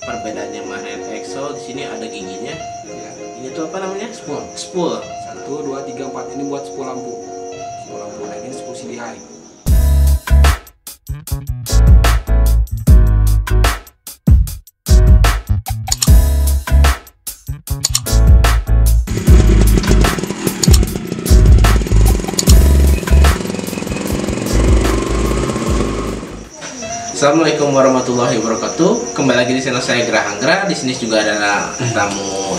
Perbedaannya magnet EXO di sini ada giginya. Ya. Ini tuh apa namanya? Spool. Spool. 1, 2, 3, 4 ini buat spool lampu. Spool lampu. Nah ini spool CDI. Assalamualaikum warahmatullahi wabarakatuh. Kembali lagi di channel saya Gerah Anggra. Di sini juga ada tamu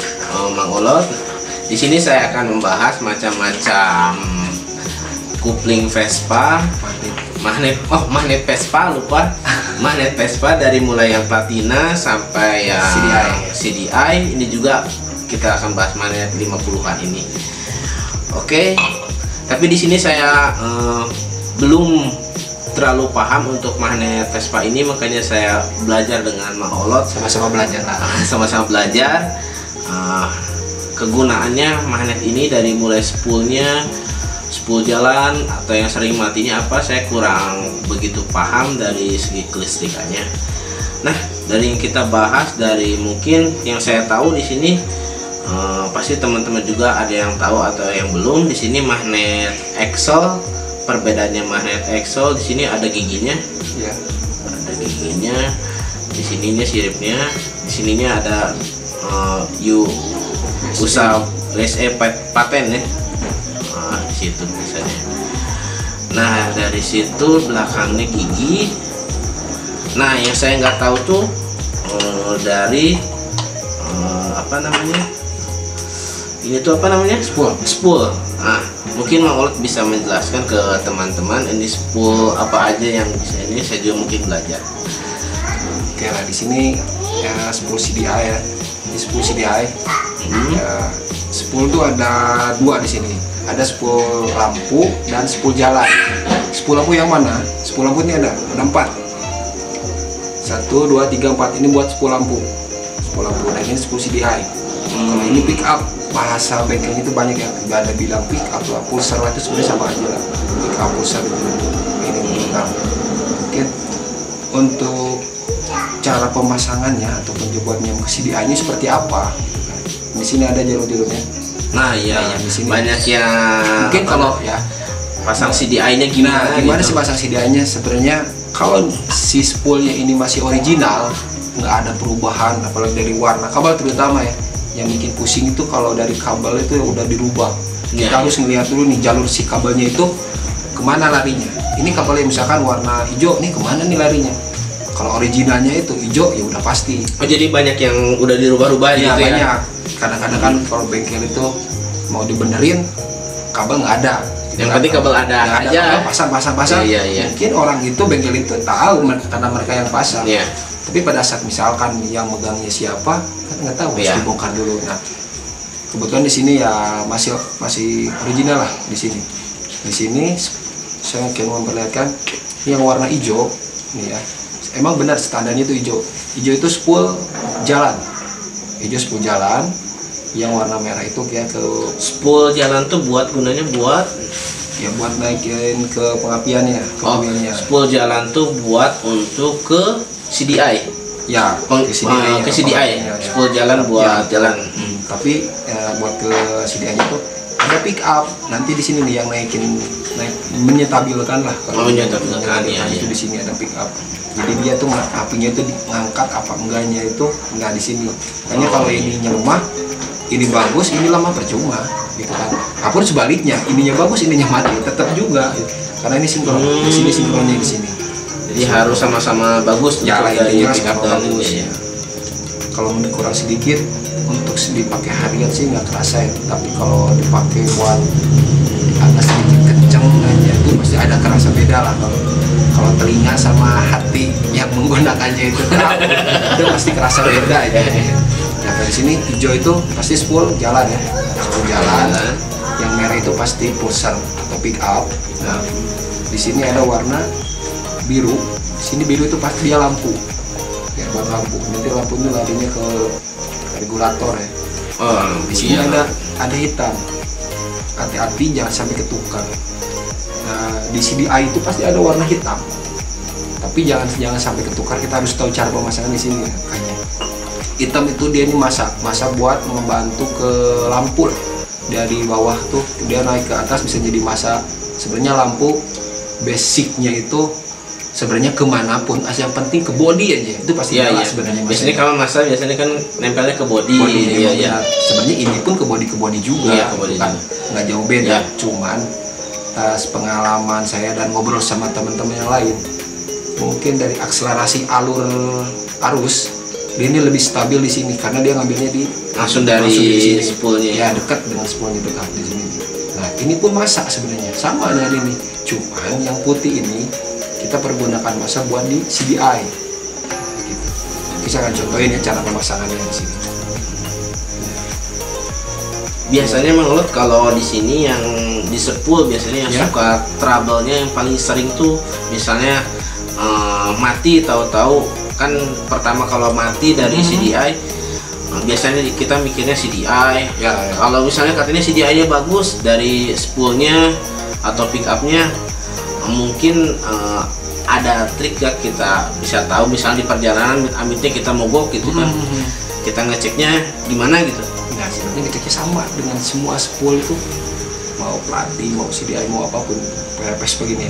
Mang Olot. Di sini saya akan membahas macam-macam kupling Vespa, magnet Vespa, lupa. Magnet Vespa dari mulai yang platina sampai yang CDI. Ini juga kita akan bahas magnet 50-an ini. Oke. Tapi di sini saya belum terlalu paham untuk magnet Vespa ini, makanya saya belajar dengan Mang Olot. Sama-sama belajar lah. Sama-sama belajar kegunaannya magnet ini, dari mulai spoolnya, spool jalan atau yang sering matinya apa, saya kurang begitu paham dari segi kelistrikannya. Nah, dari yang kita bahas, dari mungkin yang saya tahu di sini, pasti teman-teman juga ada yang tahu atau yang belum. Di sini magnet EXO, perbedaannya magnet EXO di sini ada giginya. Ya. Ada giginya. Di sininya siripnya, di sininya ada USA paten ya. Di situ misalnya. Nah, dari situ belakangnya gigi. Nah, yang saya nggak tahu tuh dari apa namanya? Ini tuh apa namanya? Spool. Nah, mungkin Mang Olot bisa menjelaskan ke teman-teman ini spool apa aja yang bisa ini. Saya juga mungkin belajar. Oke lah, di sini ya spool CDI ya. Ini spool CDI. Ya, spool tuh ada dua di sini. Ada spool lampu dan spool jalan. Spool lampu yang mana? Spool lampu ini ada 4. 1, 2, 3, 4 ini buat spool lampu. Spool lampu. Nah ini spool CDI. Kalau ini pick up, bahasa bengkelnya itu banyak yang nggak ada bilang pick up lah, pulsar lah, itu sebenarnya sama aja lah. Pick up, pulsar itu ini pick up. Oke, untuk cara pemasangannya atau penjebolnya ke CDI-nya seperti apa? Di sini ada jalur-jalurnya. Nah, iya, di sini banyak yang mungkin kalau ya pasang CDI-nya gimana? Gimana gitu. sih pasang CDI-nya? Sebenarnya kalau si spoolnya ini masih original, nggak ada perubahan, apalagi dari warna kabel terutama ya. Yang bikin pusing itu kalau dari kabel itu udah dirubah. Kita harus ngelihat dulu nih jalur si kabelnya itu kemana larinya. Ini kabelnya misalkan warna hijau, nih kemana nih larinya? Kalau originalnya itu hijau ya udah pasti. Oh, jadi banyak yang udah dirubah-rubah Ya, gitu banyak. ya? Kadang-kadang kan kalau bengkel itu mau dibenerin kabel nggak ada. Yang penting kabel ada aja. Pasang. Iya. Mungkin orang itu bengkel itu tahu karena mereka yang pasang. Iya. Tapi pada saat misalkan yang megangnya siapa, kan nggak tahu, harus dibongkar dulu. Nah, kebetulan di sini ya masih original lah di sini. Di sini saya akan memperlihatkan yang warna hijau, nih ya. Emang benar standarnya itu hijau. Hijau itu spool jalan. Hijau spool jalan. Yang warna merah itu kayak ke Spool jalan tuh gunanya buat buat naikin ke pengapiannya, ke mobilnya. Spool jalan tuh buat untuk ke CDI. Ya, ke CDI. Spool jalan buat jalan. Tapi buat ke CDI-nya tuh ada pick up. Nanti di sini nih yang naik menyetabilkan lah. Kalau menyetabilkan ya. Itu di sini ada pick up. Jadi dia tuh apinya itu diangkat apa enggaknya itu nggak di sini. Hanya kalau ininya lemah, ini bagus, ini lemah percuma, gitu kan. Apapun sebaliknya, ininya bagus, ininya mati, tetap juga. Gitu. Karena ini sinkron, di sini sinkronnya di sini. Jadi harus sama-sama bagus ya lah, dari intinya pick up dan bagus. ini ya. Kalau kurang sedikit untuk dipakai harian sih nggak kerasa ya. Tapi kalau dipakai buat agak sedikit kenceng aja itu pasti ada kerasa beda lah. Kalau telinga sama hati yang menggunakannya itu tahu, itu pasti kerasa beda aja. Nah dari sini hijau itu pasti spool jalan ya, spool jalan. Yang merah itu pasti pulsar atau pick up. Nah di sini ada warna biru. Di sini biru itu pasti dia lampu. Ya buat lampu. Nanti lampunya larinya ke regulator ya. Di sini ada hitam. Hati-hati jangan sampai ketukar. Nah, di CDI itu pasti ada warna hitam. Tapi jangan sampai ketukar. Kita harus tahu cara pemasangan di sini ya, kayaknya. hitam itu dia ini masa buat membantu ke lampu lah. Dari bawah tuh dia naik ke atas bisa jadi masa. Sebenarnya lampu basicnya itu sebenarnya kemanapun, yang penting ke body aja itu pasti nyala sebenarnya. Biasanya kalau masa biasanya kan nempelnya ke body. Iya. Sebenarnya ini pun ke body juga, iya, ke body kan nggak jauh beda. Cuman pengalaman saya dan ngobrol sama teman-teman yang lain, mungkin dari akselerasi alur arus dia ini lebih stabil di sini karena dia ngambilnya langsung dari spoolnya. Ya dekat dengan spoolnya dekat di sini. Nah ini pun masa sebenarnya sama dengan ini, cuman yang putih ini kita pergunakan masa buat di CDI. Gitu. Kita akan contohin ya cara pemasangannya di sini. Biasanya menurut kalau di sini yang di spool biasanya yang suka trouble-nya yang paling sering tuh misalnya mati tahu-tahu kan pertama kalau mati dari CDI biasanya kita mikirnya CDI. Kalau misalnya katanya CDI-nya bagus dari spoolnya atau pick up-nya mungkin ada trik ya kita bisa tahu misalnya di perjalanan amitnya kita mogok gitu kan kita ngeceknya gimana gitu. Nah sebenarnya ngeceknya sama dengan semua spool itu, mau pelatih mau CDI mau apapun PRPS begini.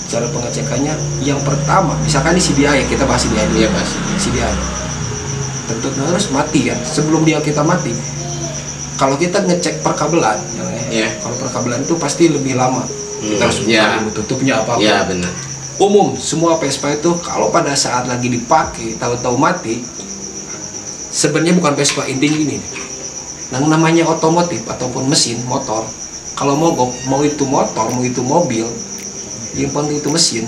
Cara pengecekannya yang pertama misalkan di CDI ya kita bahas CDI dulu ya bahas CDI. Tentu harus mati kan sebelum kita mati. Kalau kita ngecek perkabelan kalau perkabelan itu pasti lebih lama. Kita harus buka tutupnya apa benar. Umum semua Vespa itu kalau pada saat lagi dipakai tahu-tahu mati, sebenarnya bukan Vespa, intinya ini. Yang namanya otomotif ataupun mesin motor, kalau mogok mau itu motor mau itu mobil, yang penting itu mesin,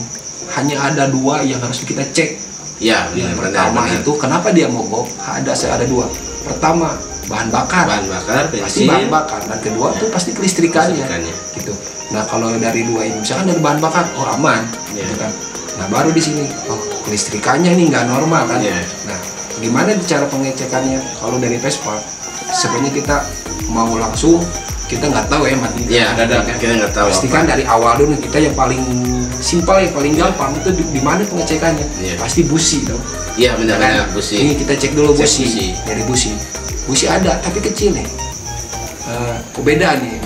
hanya ada dua yang harus kita cek. Yang pertama itu kenapa dia mogok? Ada dua. Pertama bahan bakar pasti bahan bakar, dan kedua tuh pasti kelistrikannya. Gitu. Nah kalau dari dua ini misalkan dari bahan bakar aman gitu kan. Nah baru di sini kelistrikannya nih nggak normal kan. Nah gimana cara pengecekannya? Kalau dari Vespa sebenarnya kita mau langsung kita nggak tahu ya mati dadak kita nggak tahu. Pastikan dari awal dulu kita yang paling simpel yang paling gampang itu di mana pengecekannya. Pasti busi dong. Iya benar busi. Ini kita cek dulu busi. Dari busi ada tapi kecil nih. Beda nih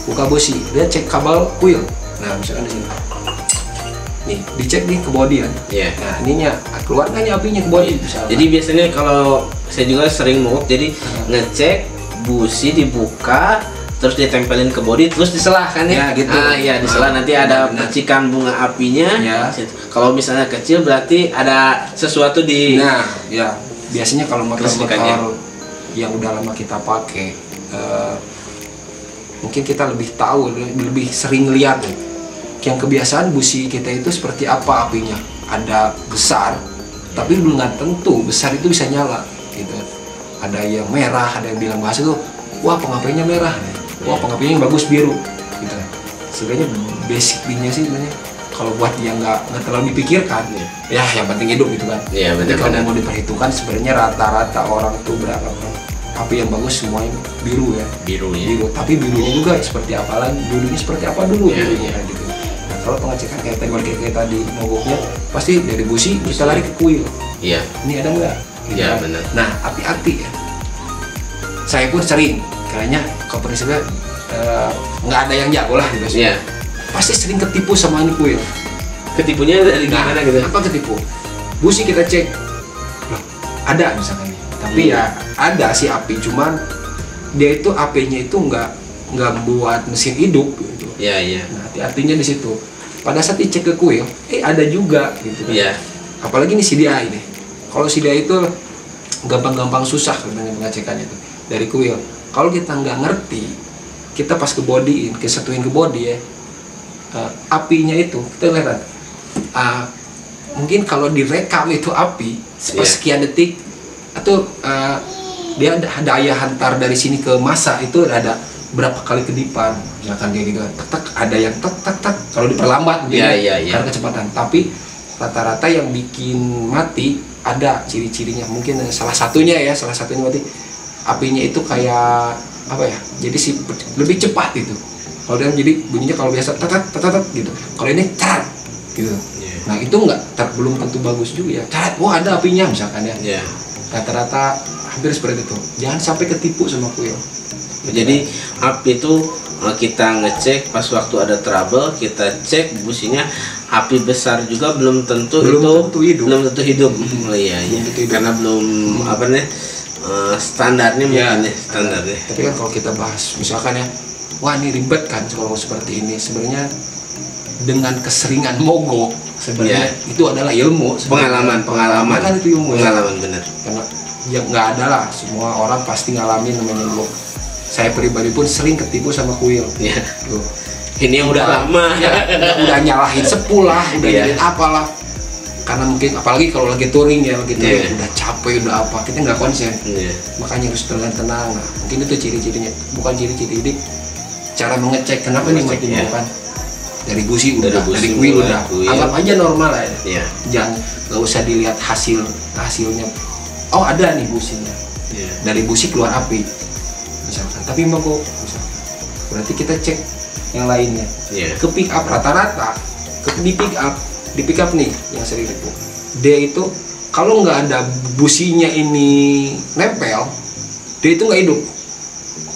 buka busi, dia cek kabel kuil. Nah misalkan di sini nih dicek nih ke body kan. Nah ininya keluar kan apinya ke body. Jadi biasanya kalau saya juga sering mogok jadi ngecek busi dibuka terus ditempelin ke body terus diselah kan ya gitu. Diselah nanti ada percikan bunga apinya. Kalau misalnya kecil berarti ada sesuatu di biasanya kalau motor yang udah lama kita pakai mungkin kita lebih tahu, lebih sering lihat yang kebiasaan busi kita itu seperti apa apinya. Ada besar tapi belum tentu besar itu bisa nyala gitu. Ada yang merah, ada yang bilang bahasa tuh wah pengapiannya merah, wah pengapiannya yang bagus biru gitu. Sebenarnya basicnya sih sebenarnya kalau buat yang nggak terlalu dipikirkan yang penting hidup gitu kan. Tapi kalau mau diperhitungkan sebenarnya rata-rata orang tuh berapa api yang bagus semuanya biru. Tapi birunya juga seperti apa lagi, birunya seperti apa dulu birunya gitu. Nah kalau pengecekan kayak tadi mogoknya pasti dari busi kita lari ke kuil. Ini ada nggak? Gitu kan? Benar. Nah hati-hati ya. Saya pun sering kayaknya company saya nggak ada yang jago lah gitu. Pasti sering ketipu sama ini kuil. Ketipunya dari gimana gitu? Apa ketipu? Busi kita cek, loh, ada misalkan tapi ada sih api, cuman dia itu apinya itu nggak buat mesin hidup gitu. Nah hati-hatinya di situ. Pada saat dicek ke kuil, ada juga gitu kan. Apalagi nih CDI nih. Kalau CDI itu gampang-gampang susah sebenarnya pengecekannya itu dari kuil. Kalau kita nggak ngerti, kita pas ke bodyin, kesatuin ke body apinya itu kita lihat mungkin kalau direkam itu api sekian detik atau dia ada daya hantar dari sini ke masa itu ada berapa kali kedipan misalkan kayak gitu ada yang tak kalau diperlambat karena kecepatan. Tapi rata-rata yang bikin mati ada ciri-cirinya, mungkin salah satunya mati apinya itu kayak apa ya, jadi lebih cepat itu. Kalau dia jadi bunyinya kalau biasa tat gitu, kalau ini carat gitu. Nah itu belum tentu bagus juga ya, carat wah ada apinya misalkan ya. Rata-rata hampir seperti itu. Jangan sampai ketipu sama kuil. Jadi api itu kita ngecek pas waktu ada trouble, kita cek businya. Api besar juga belum tentu hidup. Oh iya, iya. Karena belum apa nih standarnya mungkin ya, standarnya. Tapi kan kalau kita bahas misalkan ya, wah ini ribet kan kalau seperti ini. Sebenarnya dengan keseringan mogok sebenarnya itu adalah ilmu. Pengalaman kan itu ilmu. Pengalaman bener. Karena ya nggak ada lah, semua orang pasti ngalamin namanya mogok. Saya pribadi pun sering ketipu sama kuil. Iya. Ini yang udah lama, udah nyalahin sepul lah, udah nyalahin apalah. Karena mungkin apalagi kalau lagi touring ya, udah capek, udah apa, kita nggak konsen. Makanya harus tenang. Nah, mungkin itu ciri-cirinya, bukan ciri-ciri ini. Cara mengecek kenapa nih mati bukan dari busi udah, dari kuil udah, anggap aja normal lah ya. Jangan, nggak usah dilihat hasilnya. Oh ada nih businya, dari busi keluar api, misalkan. Tapi mogok, misalkan. Berarti kita cek yang lainnya ke pick up rata-rata di pick up nih yang sering itu dia itu kalau nggak ada businya ini nempel, dia itu nggak hidup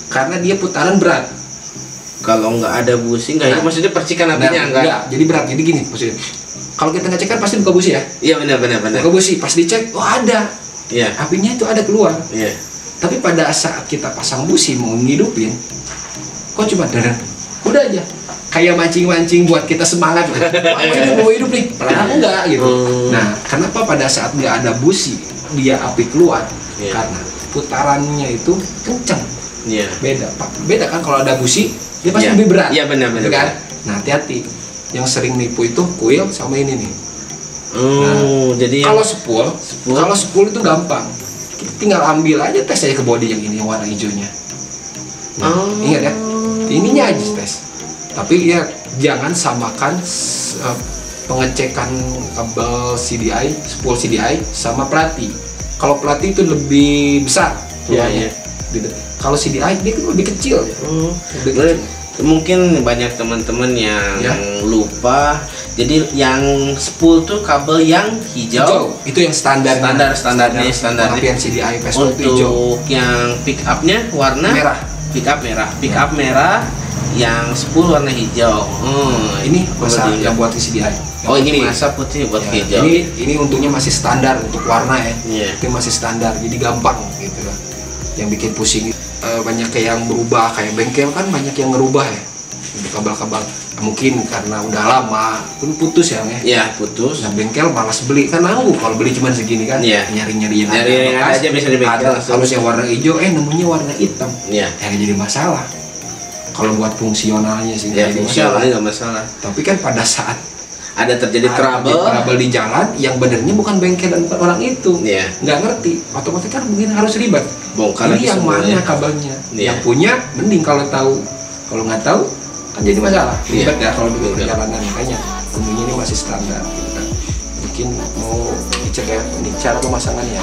karena dia putaran berat. Kalau nggak ada busi nggak hidup, maksudnya percikan apinya enggak, jadi berat. Jadi gini maksudnya, kalau kita ngecek kan pasti buka busi ya. Iya benar. Buka busi pas dicek, oh ada, apinya itu ada keluar. Tapi pada saat kita pasang busi mau ngidupin, kok cuma darah. Udah aja kayak mancing-mancing buat kita semangat. Mau hidup nih, padahal enggak gitu. Nah, kenapa pada saat nggak ada busi dia api keluar? Karena putarannya itu kencang. Beda kan kalau ada busi dia pasti lebih berat. Iya benar. Kan? Nah, hati-hati. Yang sering nipu itu kuil sama ini nih. Jadi kalau sepul itu gampang. Kita tinggal ambil aja tes aja ke body yang ini yang warna hijaunya. Nah, ingat ya. Ininya aja tes, tapi ya jangan samakan pengecekan kabel CDI, spool CDI sama pelati. Kalau pelati itu lebih besar, kalau CDI dia lebih kecil. Mungkin banyak teman-teman yang lupa. Jadi yang spool tuh kabel yang hijau. Itu yang standarnya CDI untuk hijau. Yang pick upnya warna merah. Pick up merah, yang spool warna hijau. Ini masa yang buat CDI. Ini masa putih buat hijau. Ini untungnya masih standar untuk warna ya. Itu masih standar, jadi gampang gitu kan. Yang bikin pusing banyak kayak yang berubah, kayak bengkel kan banyak yang ngerubah ya. Kabel-kabel mungkin karena udah lama pun putus ya. Putus. Nah, bengkel malas beli kan, kalau beli cuma segini kan. Nyari-nyari yang ada aja bisa di bengkel. Kalau yang warna hijau nemunya warna hitam. Jadi masalah. Kalau buat fungsionalnya sih nggak masalah. Tapi kan pada saat ada terjadi trouble di jalan, yang benernya bukan bengkel dan bukan orang itu, nggak ngerti, otomatis kan mungkin harus ribet. Bongkar ini yang mana kabelnya, yang punya mending kalau tahu, kalau nggak tahu kan jadi masalah, ribet ya kalau di perjalanan. Makanya umumnya ini masih standar gitu kan. Mungkin mau dicek ya, ini cara pemasangannya.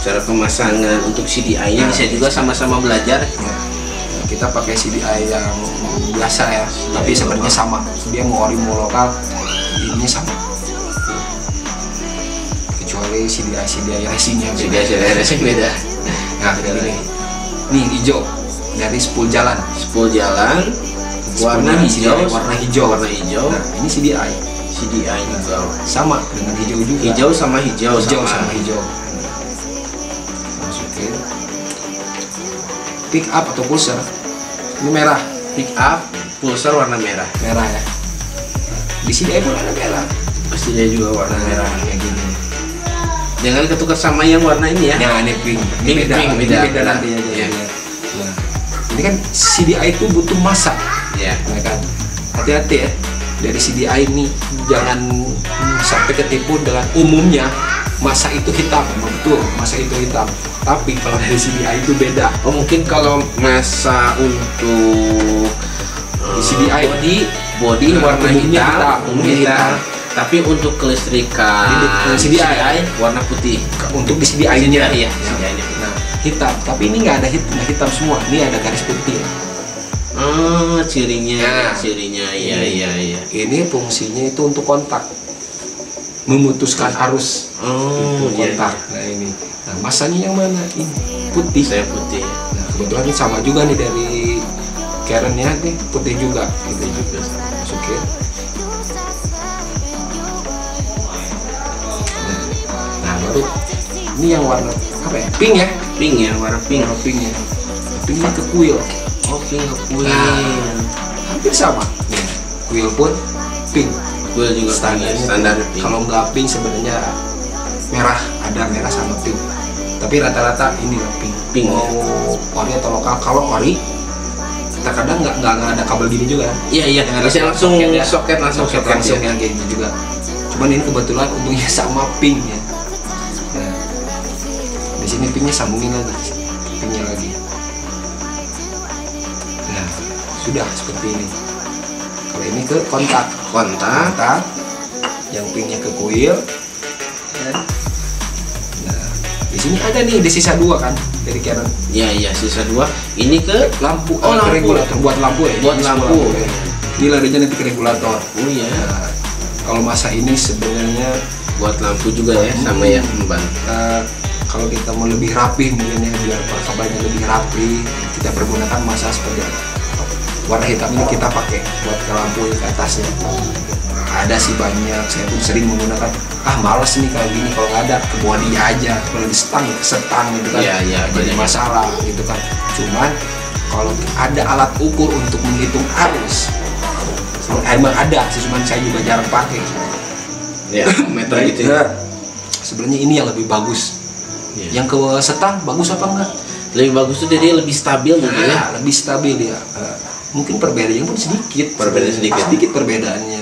Cara pemasangan untuk CDI-nya bisa juga sama-sama belajar. Kita pakai CDI yang biasa ya, tapi sebenarnya sama. Dia mau ori mau lokal, ininya sama. Kecuali CDI racingnya beda. CDI racing beda. Nah, ini hijau dari spool jalan. Warna hijau. Nah, ini CDI juga sama dengan hijau juga. Hijau sama hijau. Masukin. Pick up atau pulser ini merah. Pick up pulser warna merah ya. Di sini pun ada merah, pasti dia juga warna merah kayak gini. Jangan ketukar sama yang warna ini ya. Ini pink beda nanti aja. Nah, ini kan CDI itu butuh masa kan. Hati-hati ya dari CDI ini, jangan sampai ketipu dengan umumnya masa itu hitam. Betul, masa itu hitam. Tapi kalau dari CDI itu beda. Mungkin kalau masa untuk CDI body warna hitam. Tapi untuk kelistrikan CDI warna putih. Untuk di CDI-nya Nah, hitam. Tapi ini nggak ada hitam semua. Ini ada garis putih. Cirinya. Iya. Ini fungsinya itu untuk kontak. memutuskan arus Oh, itu kontak. Nah ini, nah masanya yang mana? Ini putih. Saya putih. Nah kebetulan ini sama juga nih dari Karen-nya nih, putih juga. Putih juga. Masukin. Nah baru ini yang warna apa ya? Pink ya? Pink ya, warna pink. Warna pink ya. Pinknya ke kuil. Oh, pink ke kuil. Nah, hampir sama. Nih, kuil pun pink. Kuil juga Standarnya standar tuh, pink. kalau nggak pink sebenarnya merah, ada merah sama pink. Tapi rata-rata ini lah pink. Pink, Mau ori atau lokal. Kalau ori terkadang nggak ada kabel gini juga. Iya, iya. Yang ada Bisa langsung soket ya. soket langsung Soket langsung yang kayak gini juga. Cuman ini kebetulan untungnya sama pink ya. Nah, di sini pinknya sambungin lagi, pinknya lagi. Nah, sudah seperti ini. Kalau ini ke kontak, kontak. yang pinknya ke kuil. Nah, di sini ada nih, di sisa 2 kan dari Canon. Iya, iya, sisa 2. Ini ke Lampu, Oh, ke lampu. regulator, buat lampu ya. Buat Ini lampu. semua ya. Ini larinya nanti ke regulator. oh iya, Nah, kalau masa ini sebenarnya buat lampu juga ya, sama ya memban. kalau kita mau lebih rapi mungkin ya, biar perkabannya lebih rapi, kita pergunakan masa seperti warna hitam ini kita pakai buat ke lampu ke atasnya. Ada sih banyak, saya pun sering menggunakan. Malas nih kayak gini, kalau nggak ada ke body aja, kalau di stang gitu kan. Iya, iya, jadi banyak. masalah gitu kan. Cuman kalau ada alat ukur untuk menghitung arus, emang ada sih, cuman saya juga jarang pakai. Ya, meter gitu ya. Sebenarnya ini yang lebih bagus. Iya. Yang ke setang bagus apa enggak? Lebih bagus tuh jadi lebih stabil gitu ya. Lebih stabil ya. Mungkin perbedaannya pun sedikit. Perbedaan sedikit. Sedikit perbedaannya.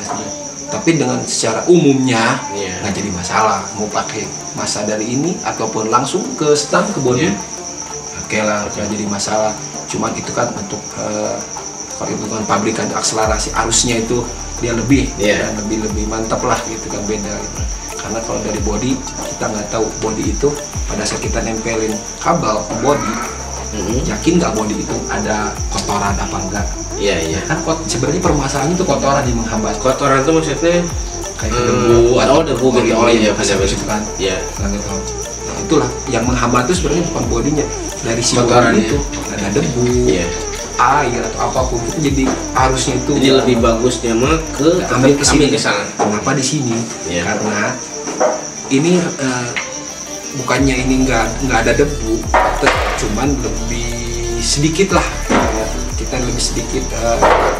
Tapi dengan secara umumnya Iya. nggak jadi masalah. Mau pakai masa dari ini ataupun langsung ke setang ke body, Iya. oke lah, nggak jadi masalah. Cuman itu kan untuk kalau itu kan pabrikan akselerasi arusnya itu dia lebih Iya. dan lebih mantap lah gitu kan, beda gitu. Karena kalau dari body kita nggak tahu body itu pada saat kita nempelin kabel ke body, yakin nggak body itu ada kotoran apa enggak? Iya, iya. Kan sebenarnya permasalahannya itu kotoran yang menghambat, Kotoran tuh maksudnya kayak debu oh, debu gitu. Oh iya, benar benar. gitu kan. Iya. Nah, gitu. Nah, itulah yang menghambat itu sebenarnya bukan bodinya, dari si Kotorannya. body itu ada debu, Iya. air atau apapun itu, jadi arusnya itu Jadi lebih bagusnya mah ke ambil ke sini. sana. Kenapa di sini? Iya. Karena ini bukannya ini nggak ada debu, cuman lebih sedikit lah. Kita lebih sedikit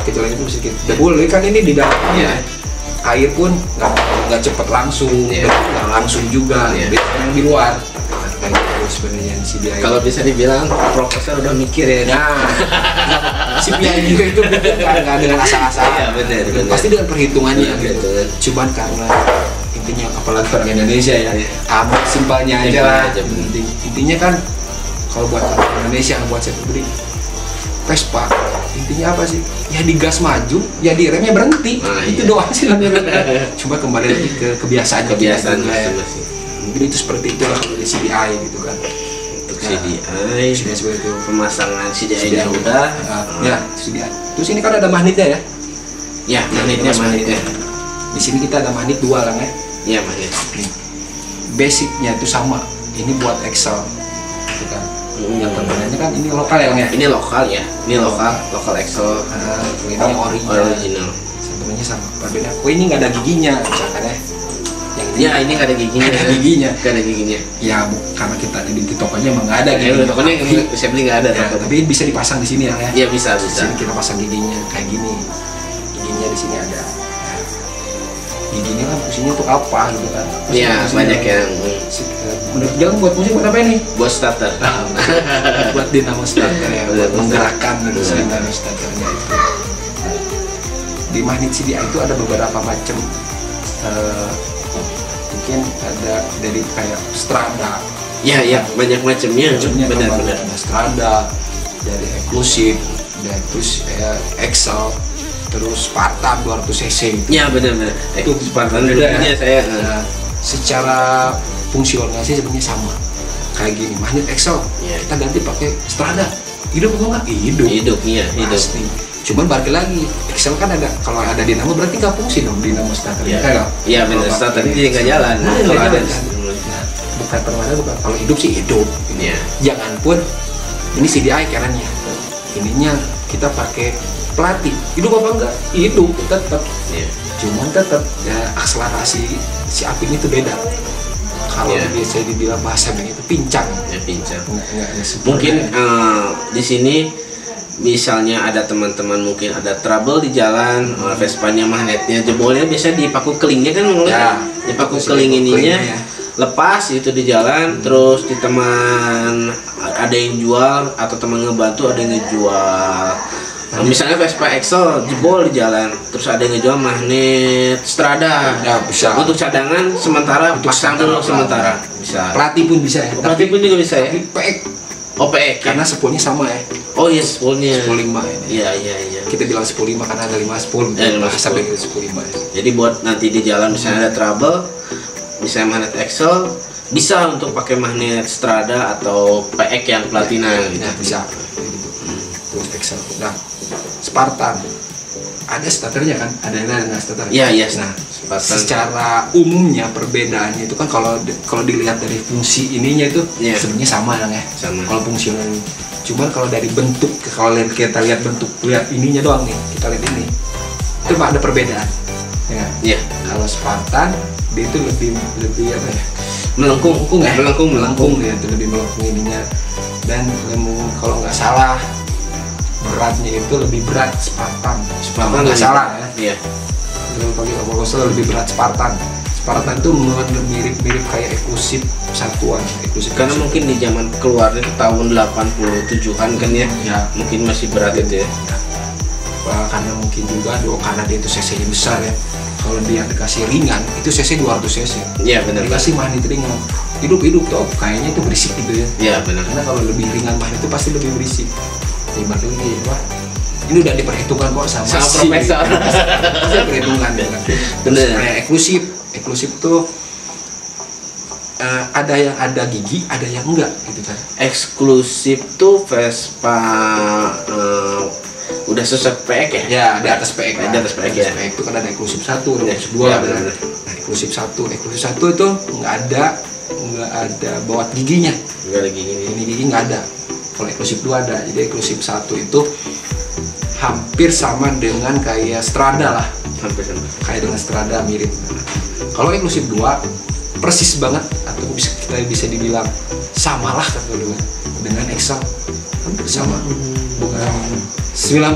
kecuali itu sedikit debu. Kan ini di dalam. Iya. Air pun nggak cepat langsung, Iya. nggak langsung juga. Iya. Beda yang di luar. Kayak gitu sebenarnya si biaya. Kalau bisa dibilang profesor udah mikir ya. Nah, si biaya juga itu nggak dengan asal-asalan. Iya, benar, benar. Pasti dengan perhitungannya Iya, gitu. betul. Cuman karena intinya apalagi orang Indonesia ya, Iya. amat simpelnya aja Simpel lah. aja, benar. Intinya kan kalau buat orang Indonesia, buat saya pribadi, Vespa intinya apa sih? Ya digas maju, ya di remnya berhenti. Nah, Itu iya. doang sih sebenarnya. Cuma kembali lagi ke kebiasaan kita Kebiasaan juga ya. masing-masing. Mungkin itu seperti itulah kalau di CDI gitu kan. Untuk Nah, CDI, CDI seperti itu. pemasangan CDI-nya udah. Ya, CDI. Terus ini kan ada magnetnya ya. Ya, magnetnya. Di sini kita ada magnet 2 lang ya. Iya, magnet. Nih. Basicnya itu sama. Ini buat Excel. Gitu kan. Yang perbedaannya kan ini lokal ya lang ya. Ini lokal ya. Ini lokal Excel. Ini yang original. Sebenarnya sama. Perbedaan. Oh ini nggak ada giginya misalkan ya. Yang ini Ya, ini nggak ada giginya. nggak ada giginya. Nggak ada giginya. Ya karena kita di tokonya emang nggak ada Ya, giginya. tokonya saya beli nggak ada. Ya, toko. tapi bisa dipasang di sini ya. Iya, bisa. Di sini kita pasang giginya kayak gini. Giginya di sini ada. Nah, giginya kan fungsinya untuk apa gitu kan? Iya, Fungsinya banyak yang menurut jalan buat musik buat apa ini? buat starter. Buat dinamo starter ya, buat Dinamo menggerakkan gitu starter. dinamo starternya itu. Di magnet CDI itu ada beberapa macam. Mungkin ada dari kayak Strada. Ya, ya, banyak macamnya. Macamnya Benar-benar. ada Strada, dari eksklusif, dan terus Excel, terus Spartan 200 cc. Ya, benar-benar. Itu Spartan beda ya. dulunya saya. Nah, secara fungsional sih sebenarnya sama. Kayak gini, magnet Excel Iya. kita ganti pakai Strada. Hidup apa enggak? Hidup. Hidup, iya, hidup. Pasti. Cuman balik lagi, Excel kan ada, kalau ada dinamo berarti nggak fungsi dong dinamo starter. Iya benar, starter ini nggak jalan. Kalau ada, nah, bukan permanen, bukan. Kalau hidup sih hidup. Iya. Jangan pun ini CDI caranya, ininya kita pakai pelatih. Hidup apa enggak? Hidup tetap. Iya. Cuman tetap ya akselerasi si Apin itu beda. Kalau biasa dibilang bahasa itu pincang. Ya pincang. Nggak Mungkin di sini misalnya ada teman-teman mungkin ada trouble di jalan, Vespanya magnetnya jebolnya, biasa dipaku kelingnya kan, dipaku keling ininya ya. Lepas itu di jalan, terus di teman ada yang jual atau teman ngebantu ada yang ngejual. Misalnya Vespa Excel jebol di jalan, terus ada yang ngejual magnet Strada. Ya bisa. Untuk cadangan sementara, pasang dulu sementara. Bisa. Pelatih pun bisa ya. Pelatih pun juga bisa ya. PX. OPX. Karena spoolnya sama ya. Oh iya, spoolnya. Spool 5 ini. Iya. Kita bilang spool 5 karena ada 5 spool. Sampai spool 5 ya. Jadi buat nanti di jalan misalnya ada trouble, misalnya magnet Excel, bisa untuk pakai magnet Strada atau PX yang platina gitu. Nah, bisa. Terus Excel. Nah, Spartan. Ada starternya kan? Ada yang nggak starter? Iya. Nah, Spartan. secara umumnya perbedaannya itu kan kalau dilihat dari fungsi ininya itu sebenarnya sama kan ya. Sama. Kalau fungsional. Cuman kalau dari bentuk, kalau kita lihat bentuk, lihat ininya doang nih, kita lihat ini, itu ada perbedaan. Ya. Iya. Kalau Spartan dia itu lebih apa ya? Melengkung ya? Melengkung ya, itu lebih melengkung ininya. Dan kalau nggak salah beratnya itu lebih berat Spartan nggak salah ya. Iya. Kalau salah lebih berat Spartan itu mirip kayak eksklusif satuan, karena mungkin di zaman keluarnya itu tahun 87-an kan ya. Mungkin masih berat itu ya. Karena mungkin juga karena dia itu cc nya besar ya. Kalau dia dikasih ringan itu cc 200 cc. Iya benar. Dikasih magnet ringan hidup tuh kayaknya itu berisik gitu ya. Iya benar. Karena kalau lebih ringan magnet itu pasti lebih berisik. Lagi wah, ini udah diperhitungkan kok sama profesor. Saya perhitungan ya kan. Terus kayak eksklusif tuh ada yang ada gigi, ada yang enggak gitu kan. Eksklusif tuh Vespa udah sesuai PX ya? Ya, di atas PX. Di atas PX ya. PX itu kan ada eksklusif 1, ada eksklusif 2 kan. Nah, eksklusif 1 itu nggak ada baut giginya. Enggak ada gigi. Ini gigi nggak ada. Kalau eksklusif 2 ada. Jadi eksklusif 1 itu hampir sama dengan kayak Strada lah. Hampir sama. Kayak dengan Strada mirip. Kalau eksklusif 2 persis banget atau kita bisa dibilang samalah kan dulu dengan Excel. Hampir sama. Bukan 90%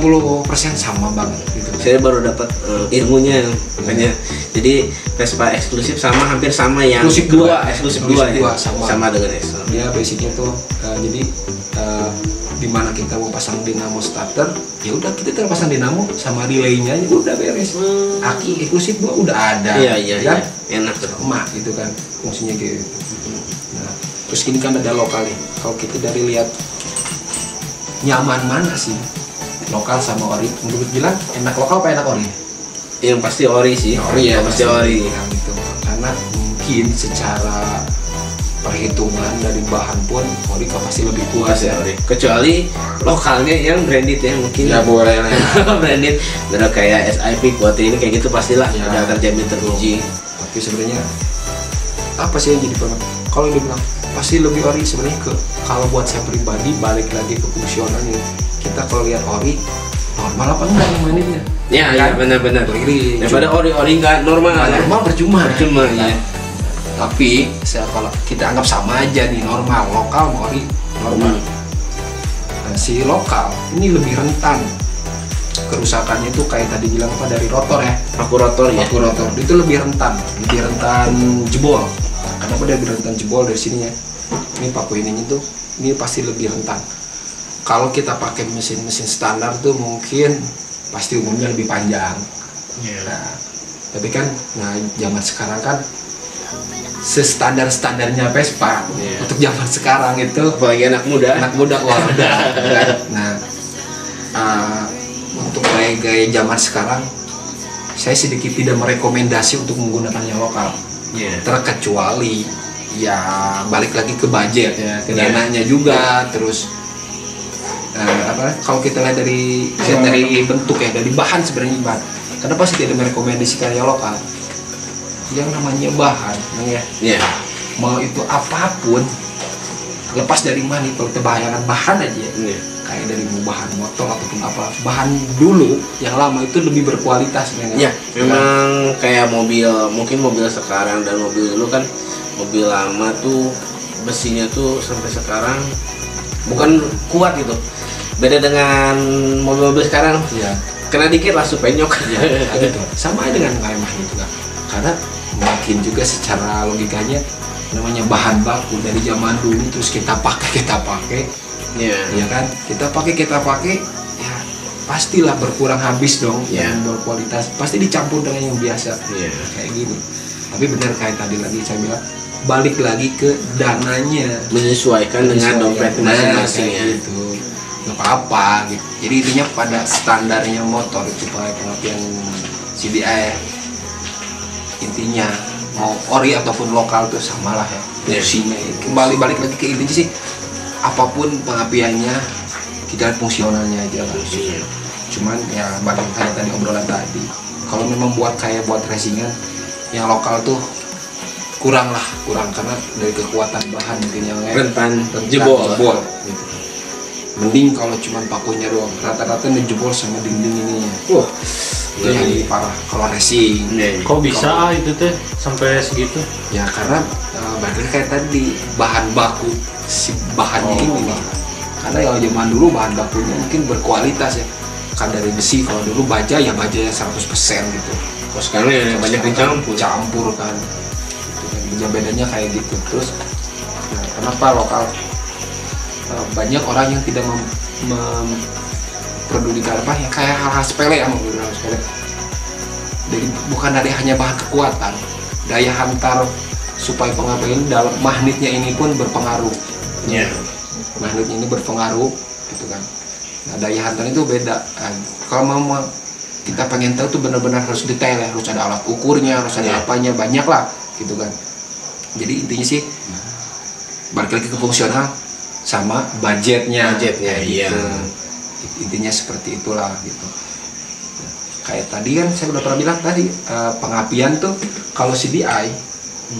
sama banget gitu. Saya baru dapat ilmunya makanya. Jadi Vespa eksklusif sama hampir sama yang eksklusif 2 ya. Sama dengan Excel. Dia basicnya tuh jadi di mana kita mau pasang dinamo starter, ya udah kita tinggal pasang dinamo sama relaynya aja udah beres. Aki eksklusif 2 udah ada. Iya. Kan? Enak sama gitu kan fungsinya gitu. Nah, terus ini kan ada lokal nih. Kalau kita dari lihat nyaman mana sih lokal sama ori? Menurut bilang enak lokal apa enak ori? Yang pasti ori sih. Ori ya, pasti ori. Gitu. Karena mungkin secara perhitungan dari bahan pun ori pasti lebih kuat ya. Ori. Kecuali lokalnya yang branded ya mungkin. Ya boleh lah. Branded. Udah kayak SIP kuat ini kayak gitu pastilah ya, udah terjamin teruji. Tapi sebenarnya apa sih yang jadi problem? Kalau dibilang pasti lebih ori sebenarnya kalau buat saya pribadi balik lagi ke fungsionalnya. Kita kalau lihat ori normal apa enggak yang mainnya? Ya, kan? Benar-benar. Daripada ori nggak normal. Normal percuma. Ya. Tapi kalau kita anggap sama aja nih normal, lokal mau ori normal. Nah, si lokal ini lebih rentan kerusakannya itu kayak tadi bilang apa dari rotor ya. Paku rotor itu lebih rentan jebol. Kenapa dia lebih rentan jebol dari sininya? Ini paku ininya tuh ini pasti lebih rentan. Kalau kita pakai mesin standar tuh mungkin pasti umumnya lebih panjang. Nah, tapi kan zaman sekarang kan standarnya Vespa untuk zaman sekarang itu apalagi anak muda wah udah kan. Nah, untuk gaya zaman sekarang saya sedikit tidak merekomendasi untuk menggunakan yang lokal. Terkecuali ya balik lagi ke budget ya, ke dananya juga, terus Kalau kita lihat dari bentuk ya, dari bahan sebenarnya bahan. Kenapa sih tidak merekomendasikan yang lokal? Yang namanya bahan, ya. Iya. Mau itu apapun, lepas dari mana, kalau kita bayangkan bahan aja, kayak dari bahan motor ataupun apa, bahan dulu yang lama itu lebih berkualitas. Ya, memang kayak mobil, mungkin mobil sekarang dan mobil dulu kan, mobil lama tuh besinya tuh sampai sekarang bukan kuat gitu. Beda dengan mobil-mobil sekarang, ya, kena dikit langsung penyok. Ya, gitu. Sama aja dengan kayak mah itu kan. Karena mungkin juga secara logikanya namanya bahan baku dari zaman dulu terus kita pakai, ya kan? Kita pakai, ya pastilah berkurang habis dong. Yang berkualitas pasti dicampur dengan yang biasa, kayak gini. Tapi benar kayak tadi lagi saya bilang, balik lagi ke dananya, menyesuaikan dengan dompet masing-masing ya. Gitu. Nggak apa-apa gitu. Jadi intinya pada standarnya motor itu pakai pengertian CDI. Intinya mau ori ataupun lokal tuh samalah ya fungsinya. Kembali balik lagi ke intinya sih, apapun pengapiannya kita lihat fungsionalnya aja lah. Cuman ya balik kayak tadi obrolan tadi, kalau memang buat racingan yang lokal tuh kurang karena dari kekuatan bahan mungkin yang rentan jebol gitu. Mending kalau cuma pakunya doang, rata-rata jebol sama dinding ininya. Itu yang lebih parah kalau racing. Kok bisa itu teh sampai segitu? Ya karena balik kayak tadi bahan baku si bahannya ini nih. Karena kalau zaman dulu bahan bakunya mungkin berkualitas ya. Kan dari besi, kalau dulu baja ya bajanya 100% gitu. Kalau sekarang ya banyak dicampur kan. Gitu. Bedanya kayak gitu. Terus kenapa lokal? Banyak orang yang tidak memperdulikan apa ya, kayak hal-hal sepele sepele. Jadi bukan dari hanya bahan kekuatan, daya hantar supaya pengapian dalam magnetnya ini pun berpengaruh. Magnetnya ini berpengaruh, gitu kan. Nah, daya hantar itu beda. Kalau mau kita pengen tahu tuh benar-benar harus detail ya, harus ada alat ukurnya, harus ada apanya, banyak lah, gitu kan. Jadi intinya sih balik lagi ke fungsional sama budgetnya gitu. Intinya seperti itulah gitu. Kayak tadi kan saya udah pernah bilang tadi, pengapian tuh kalau CDI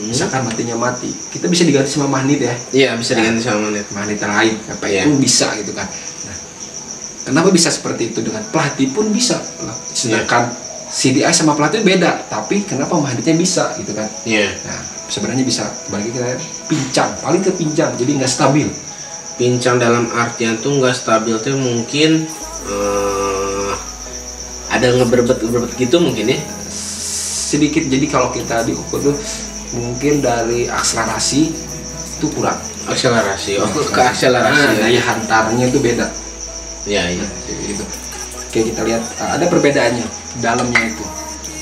misalkan matinya mati, kita bisa diganti sama magnet ya. Iya, bisa diganti sama magnet lain apa itu bisa gitu kan. Nah, kenapa bisa seperti itu? Dengan pelatih pun bisa. Sedangkan CDI sama pelatih beda, tapi kenapa magnetnya bisa gitu kan? Nah, sebenarnya bisa bagi kita pincang, paling ke pincang, jadi nggak stabil. Pincang dalam artian tuh nggak stabil tuh mungkin ada ngeberbet gitu mungkin ya, sedikit. Jadi kalau kita diukur tuh mungkin dari akselerasi itu kurang. Akselerasi, ke akselerasi. Daya hantarnya itu beda. Gitu. Kayak kita lihat ada perbedaannya dalamnya itu,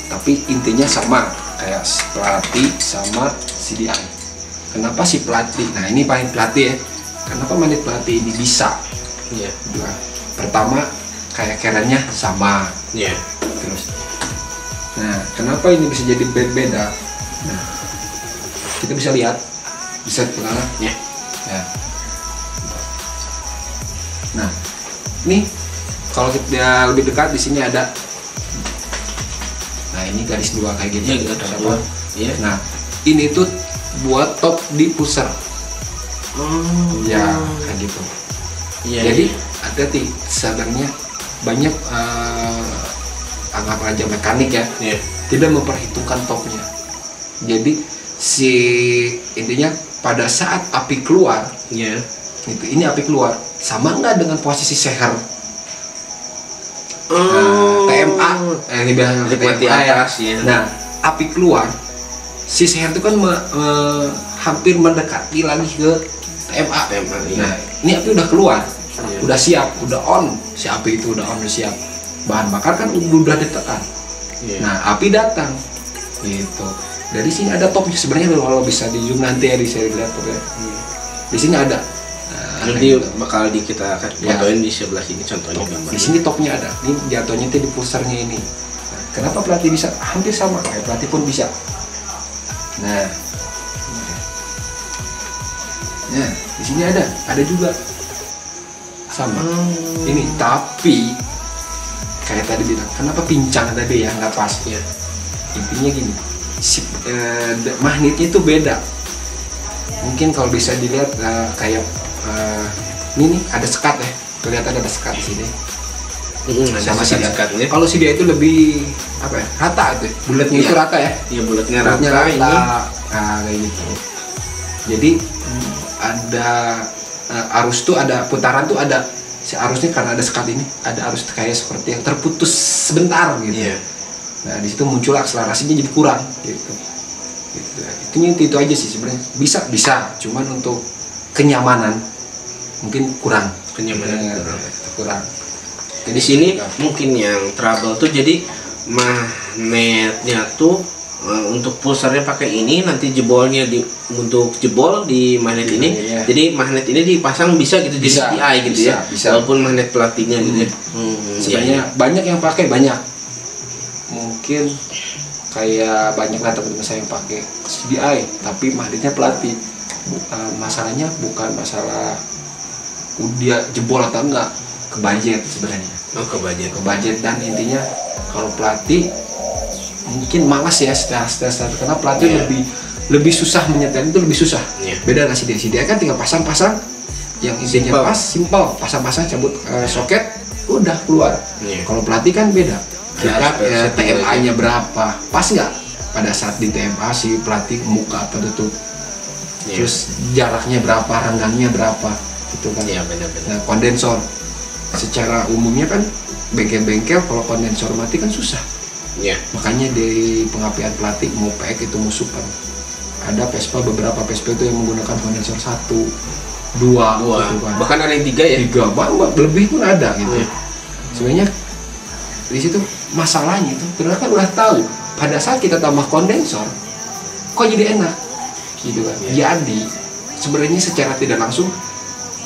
tapi intinya sama kayak pelatih sama CDI. Kenapa si pelatih? Nah ini paling pelatih ya. Kenapa magnet pelatih ini bisa? Pertama kayak kerennya sama. Terus, nah kenapa ini bisa jadi beda? Nah, kita bisa lihat, bisa pengaruh. Nah, ini kalau kita lebih dekat di sini ada. Nah ini garis dua kayak gini. Nah ini tuh buat top diffuser. Kayak gitu. Jadi hati-hati, sebenarnya banyak anggap aja mekanik ya, tidak memperhitungkan topnya. Jadi si intinya pada saat api keluar, ini api keluar sama nggak dengan posisi seher? TMA, ini bilang di atas ya. Nah api keluar, si seher itu kan hampir mendekati lagi ke TMA. Nah, ini api udah keluar, udah siap, udah on. Si api itu udah on, udah siap. Bahan bakar kan udah ditekan. Nah, api datang. Gitu. Dari sini ada topnya sebenarnya, kalau bisa di zoom nanti ya, di seri lihat ya. Di sini ada. Nanti bakal kita akan fotoin di sebelah sini contohnya gambar. Di sini topnya ada. Ini jatuhnya itu di pusarnya ini. Nah, kenapa pelatih bisa? Hampir sama, kayak pelatih pun bisa. Nah, di sini ada juga sama. Ini tapi kayak tadi bilang, kenapa pincang tadi ya nggak pas ya? Intinya gini, magnetnya itu beda. Mungkin kalau bisa dilihat kayak ini nih ada sekat ya, kelihatan ada sekat di sini. Sama si dia. Kalau si dia itu lebih apa ya, rata itu, bulatnya itu rata ya. Iya, bulatnya rata. Ini Nah, kayak gitu. Jadi ada arus tuh, ada putaran tuh, ada si arusnya karena ada sekat ini, ada arus kayak seperti yang terputus sebentar gitu. Iya. Nah di situ muncul akselerasinya jadi kurang gitu. Itu aja sih sebenarnya. Bisa, cuman untuk kenyamanan mungkin kurang. Kurang. Di sini mungkin yang trouble tuh jadi magnetnya tuh untuk pulsarnya pakai ini, nanti jebolnya untuk jebol di magnet ini. Iya. Jadi magnet ini dipasang bisa gitu, Bisa, jadi CDI gitu bisa, ya. bisa. Walaupun magnet pelatihnya gitu ya. Sebenarnya banyak yang pakai, banyak. Mungkin kayak banyak lah teman-teman saya yang pakai CDI tapi magnetnya pelatih. Masalahnya bukan masalah dia jebol atau enggak, ke budget sebenarnya. Ke budget, dan intinya kalau pelatih mungkin malas ya setelah karena pelatih lebih susah menyetel, itu lebih susah. Beda nggak sih dia kan tinggal pasang yang intinya pas, simpel, pasang cabut soket udah keluar. Kalau pelatih kan beda, kita TMA-nya berapa, pas nggak pada saat di TMA si pelatih muka tertutup, terus jaraknya berapa, renggangnya berapa, gitu kan. Nah, kondensor secara umumnya kan bengkel-bengkel kalau kondensor mati kan susah. Makanya di pengapian pelatih mau PX itu mau super, ada Vespa, beberapa Vespa itu yang menggunakan kondensor 1, 2 gitu kan. Bahkan ada yang 3 ya? 3, lebih pun ada gitu. Sebenarnya di situ masalahnya itu ternyata kan udah tahu pada saat kita tambah kondensor kok jadi enak gitu kan. Jadi sebenarnya secara tidak langsung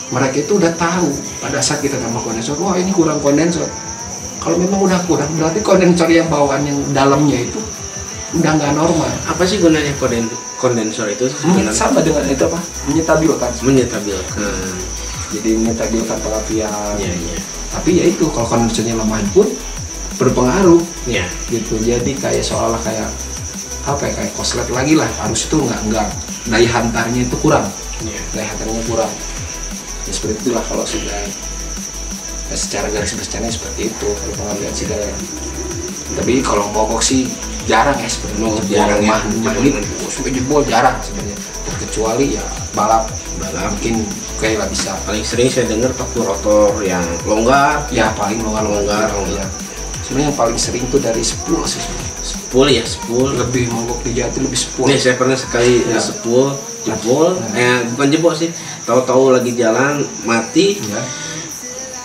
mereka itu udah tahu pada saat kita tambah kondensor, wah ini kurang kondensor. Kalau memang udah kurang, berarti kondensor yang bawaan yang dalamnya itu udah nggak normal. Apa sih gunanya kondensor itu? Sama dengan itu apa? Menyetabilkan. Jadi menyetabilkan pengapian. Tapi ya itu kalau kondensornya lemah pun berpengaruh. Gitu. Jadi kayak seolah kayak apa ya, kayak koslet lagi lah. Arus itu nggak daya hantarnya itu kurang. Daya hantarnya kurang. Ya seperti itulah kalau sudah secara garis besarnya seperti itu kalau pengambilan sigara. Tapi kalau mogok sih jarang ya sebenarnya. Jarang ya. Magnet sampai jebol jarang sebenarnya. Kecuali ya balap mungkin kayak nggak bisa. Paling sering saya dengar paku rotor yang longgar. Ya paling longgar. Ya. Sebenarnya yang paling sering tuh dari spool sih. Spool lebih mogok di jati lebih spool. Nih saya pernah sekali spool jebol, bukan jebol sih. Tahu-tahu lagi jalan mati.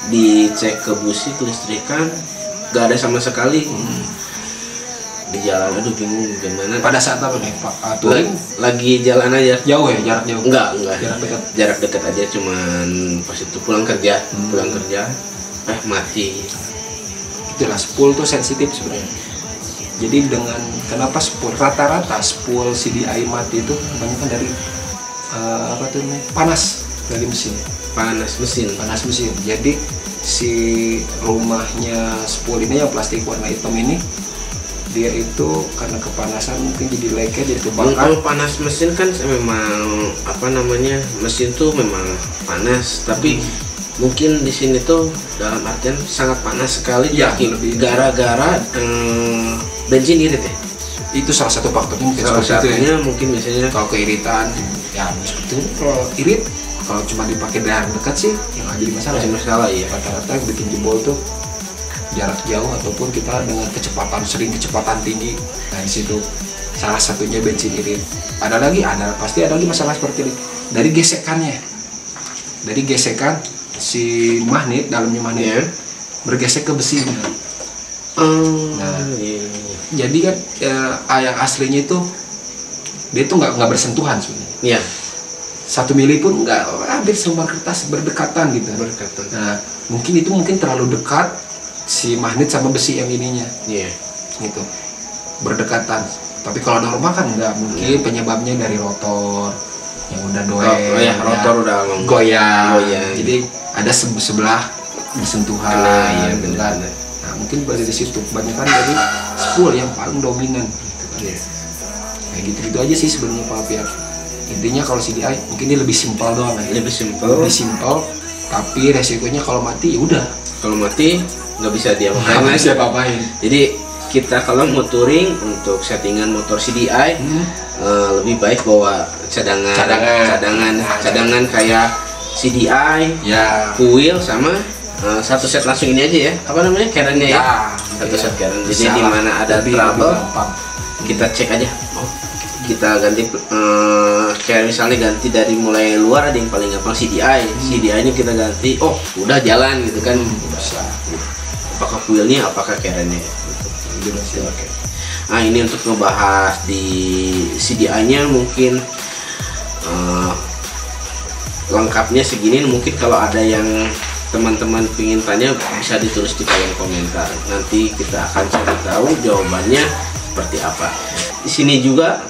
Dicek ke busi kelistrikan nggak ada sama sekali. Di jalan, aduh bingung gimana. Pada saat apa nih Pak? Touring? Lagi jalan aja. Jauh ya, jarak jauh? Enggak. Jarak dekat aja, cuman pas itu pulang kerja mati. Itulah spool tuh sensitif sebenarnya. Jadi dengan kenapa spool rata-rata spool CDI mati itu kebanyakan dari panas dari mesin. Panas mesin. Jadi si rumahnya spool ini yang plastik warna hitam ini, dia itu karena kepanasan mungkin jadi leket, jadi kebakar. Kalau panas mesin kan memang mesin tuh memang panas, tapi mungkin di sini tuh dalam artian sangat panas sekali. Lebih gara-gara bensin irit ya. Itu salah satu faktornya mungkin. Mungkin misalnya kalau keiritan ya seperti itu. Kalau irit, kalau cuma dipakai daerah dekat sih yang nggak jadi masalah. Ya rata-rata yang bikin jebol tuh jarak jauh ataupun kita dengan kecepatan tinggi. Nah di situ salah satunya bensin irit. Pasti ada lagi masalah seperti ini dari gesekan si magnet, dalamnya magnet bergesek ke besinya. Jadi kan yang aslinya itu dia tuh nggak bersentuhan sebenarnya. 1 mili pun nggak, hampir selembar kertas berdekatan gitu. Nah mungkin terlalu dekat si magnet sama besi yang ininya. Gitu, berdekatan. Tapi kalau normal kan nggak, mungkin penyebabnya dari rotor yang udah rotor udah goyang. Jadi ada sebelah bersentuhan. Iya, gitu benar. kan. Nah mungkin dari situ kebanyakan dari spool yang paling dominan gitu kan. Iya. Kayak gitu-gitu aja sih sebenarnya Pak Piat. Intinya kalau CDI mungkin dia lebih simpel doang ya. Lebih simpel. Lebih simpel, tapi resikonya kalau mati ya udah. Kalau mati nggak bisa dia Nggak bisa apa-apain. Jadi kita kalau mau touring untuk settingan motor CDI lebih baik bawa cadangan kayak CDI, Ya. kuil sama satu set langsung ini aja ya. Apa namanya? Kerennya ya. Satu set keren. Jadi di mana ada trouble kita cek aja. Oh, kita ganti kayak misalnya ganti dari mulai luar ada yang paling gampang CDI. CDI ini kita ganti. Oh, udah jalan gitu kan. Bisa. Apakah kuilnya, apakah kerennya. Gitu. Oke. Nah ini untuk ngebahas di CDI-nya mungkin lengkapnya segini. Mungkin kalau ada yang teman-teman ingin tanya bisa ditulis di kolom komentar. Nanti kita akan cari tahu jawabannya seperti apa. Di sini juga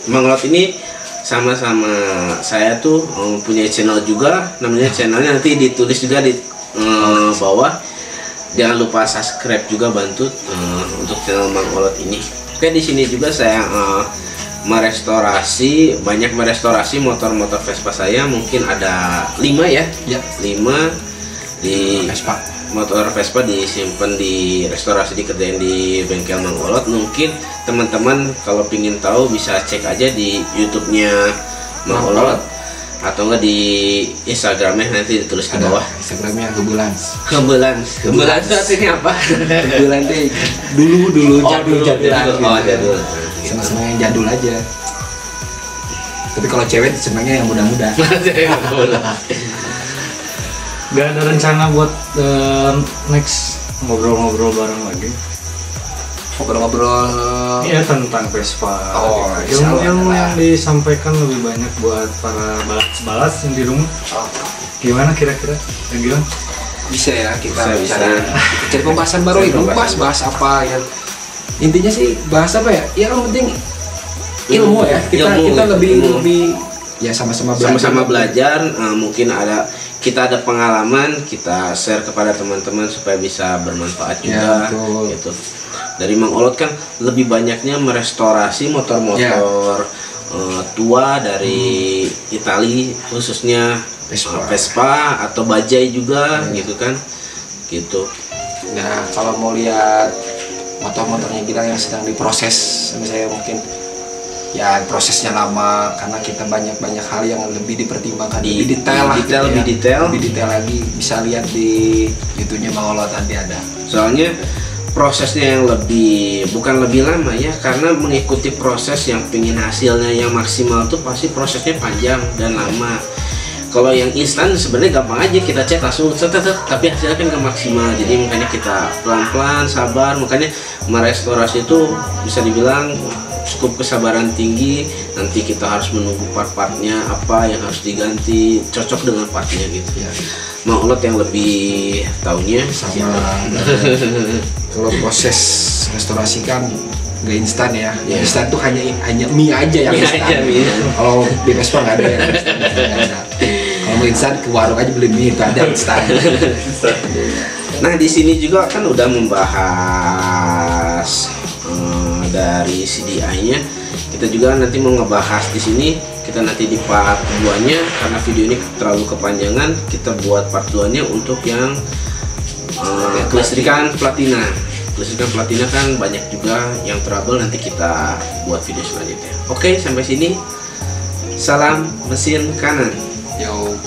Mang Olot ini sama-sama saya tuh punya channel juga. Namanya channelnya nanti ditulis juga di bawah. Jangan lupa subscribe juga, bantu untuk channel Mang Olot ini. Oke, di sini juga saya banyak merestorasi motor-motor Vespa saya. Mungkin ada 5 ya. Ya. 5 di Vespa. Motor Vespa disimpan, di restorasi, dikerjain di bengkel Mang Olot. Mungkin teman-teman kalau pingin tahu bisa cek aja di YouTube-nya Mang Olot atau enggak di Instagramnya, nanti ditulis di bawah. Instagramnya Gebulans. Kebetulan artinya apa? Gebulan deh. Dulu jadul. Oh, jadul. Senang-senang yang jadul aja. Tapi kalau cewek senangnya yang muda-muda. Gak ada rencana buat next ngobrol-ngobrol bareng lagi. Ngobrol-ngobrol. Iya, tentang Vespa. Oh, gitu. insya Allah Ilmu ada. yang disampaikan lebih banyak buat para balas-balas yang di rumah. Oh, Gimana kira-kira? Ya, Gilang? bisa ya kita Bisa. cari pembahasan baru Cari itu pembahasan. bahas apa ya. Intinya sih bahas apa ya? Ya yang penting ilmu ya. Kita Ilmu. lebih ya sama-sama Belajar, mungkin kita ada pengalaman, kita share kepada teman-teman supaya bisa bermanfaat juga. Ya, betul. Gitu. Dari Mang Olot kan lebih banyaknya merestorasi motor-motor tua dari Itali, khususnya Vespa atau bajai juga gitu kan. Gitu. Nah, kalau mau lihat motor-motornya kita yang sedang diproses sama saya, mungkin ya prosesnya lama karena kita banyak hal yang lebih dipertimbangkan, lebih detail lah, lebih detail lagi. Bisa lihat di YouTube-nya Mang Olot, nanti ada. Soalnya prosesnya yang bukan lebih lama ya, karena mengikuti proses yang pingin hasilnya yang maksimal tuh pasti prosesnya panjang dan lama. Kalau yang instan sebenarnya gampang aja, kita cek langsung tapi hasilnya kan gak maksimal. Jadi makanya kita pelan-pelan sabar. Makanya merestorasi itu bisa dibilang cukup kesabaran tinggi. Nanti kita harus menunggu part-partnya apa yang harus diganti, cocok dengan partnya gitu ya. Mang Olot yang lebih taunya Sama kalau proses restorasi kan nggak instan ya. Iya. Instan tuh hanya mie aja yang Mie instan. aja, mie. Kalau di Vespa nggak ada yang instan. Nggak ada. Kalau mau instan ke warung aja beli mie, itu ada instan. Nah, di sini juga kan udah membahas dari CDI-nya. Kita juga nanti mau ngebahas di sini. Kita nanti di part 2-nya, karena video ini terlalu kepanjangan, kita buat part 2-nya untuk yang kelistrikan platina. Kelistrikan platina kan banyak juga yang trouble, nanti kita buat video selanjutnya. Oke, sampai sini. Salam mesin kanan. Yo.